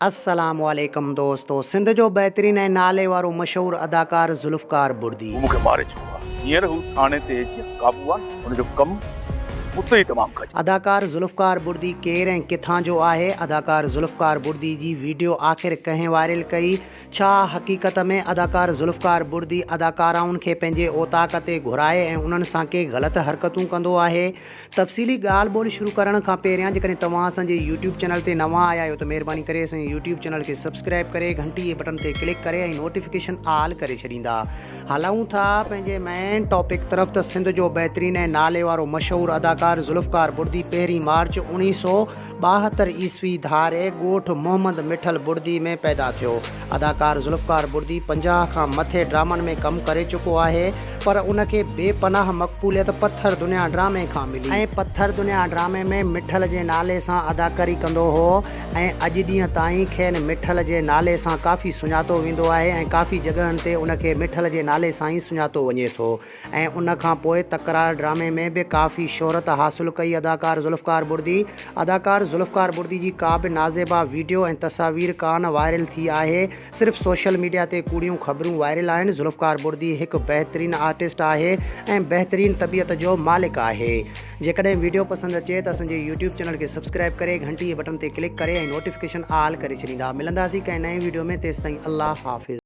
अस्सलामुअलैकुम दोस्तों। सिंध जो बहितरीन ऐं नाले वारो मशहूर अदाकार ज़ुल्फ़कार बुर्दी मूंखे मारे चुको आहे। हींअर हू थाणे ते जीअं काबू आहे, हुनजो कमु उते ई तमामु घटि। अदाकार ज़ुल्फ़कार बुर्दी केरु ऐं किथां जो आहे? अदाकार ज़ुल्फ़कार बुर्दी जी वीडियो आख़िर कंहिं वायरल कई? छा हक़ीक़त में अदाकार ज़ुल्फ़कार बुर्दी अदाकाराउनि खे पंहिंजे ओताक़ ते घुराए ऐं उन्हनि सां के ग़लति हरकतूं कंदो आहे? तफ़सीली ॻाल्हि ॿोली शुरू करण खां पहिरियां जेकॾहिं तव्हां असांजे यूट्यूब चैनल ते नवां आया आहियो त महिरबानी करे असांजे यूट्यूब चैनल खे सब्सक्राइब करे घंटी जे बटन ते क्लिक करे ऐं नोटिफिकेशन ऑल करे छॾींदा। हलूं था पंहिंजे मेन टॉपिक तरफ़। त सिंध जो बहितरीन ऐं नाले वारो मशहूरु अदाकार ज़ुल्फ़कार बुर्दी 1 मार्च 1972 ईस्वी धारे ॻोठ मोहम्मद मिठल बुर्दी में पैदा थियो। अदाकार ज़ुल्फ़कार बुर्दी 50 खां मथे ड्रामनि में कमु करे चुको आहे, पर उनखे बेपनाह मक़बूलियत पत्थर दुनिया ड्रामे खां मिली ऐं पत्थर दुनिया ड्रामे में मिठल जे नाले सां अदाकारी कंदो हो ऐं अॼु ॾींहं ताईं खेनि मिठल जे नाले सां काफ़ी सुञातो वेंदो आहे ऐं काफ़ी जॻहनि ते उनखे मिठल जे नाले सां ई सुञातो वञे थो। ऐं उन खां पोइ तकरार ड्रामे में बि काफ़ी शोहरत हासिलु कई अदाकार ज़ुल्फ़कार बुर्दी। अदाकार ज़ुल्फ़कार बुर्दी जी का बि नाज़ेबा वीडियो ऐं तस्वीर कान वायरल थी आहे, सिर्फ़ु सोशल मीडिया ते कूड़ियूं ख़बरूं वायरल आहिनि। ज़ुल्फ़कार बुर्दी हिकु बहितरीनु आर्टिस्ट आहे ऐं बहितरीनु तबियत जो मालिक आहे। जेकॾहिं वीडियो पसंदि अचे त असांजे यूट्यूब चैनल खे सब्सक्राइब करे घंटी जे बटन ते क्लिक करे ऐं नोटिफिकेशन ऑल करे छॾींदा। मिलंदासीं कंहिं नए वीडियो में। तेसिताईं अल्लाह हाफ़िज़।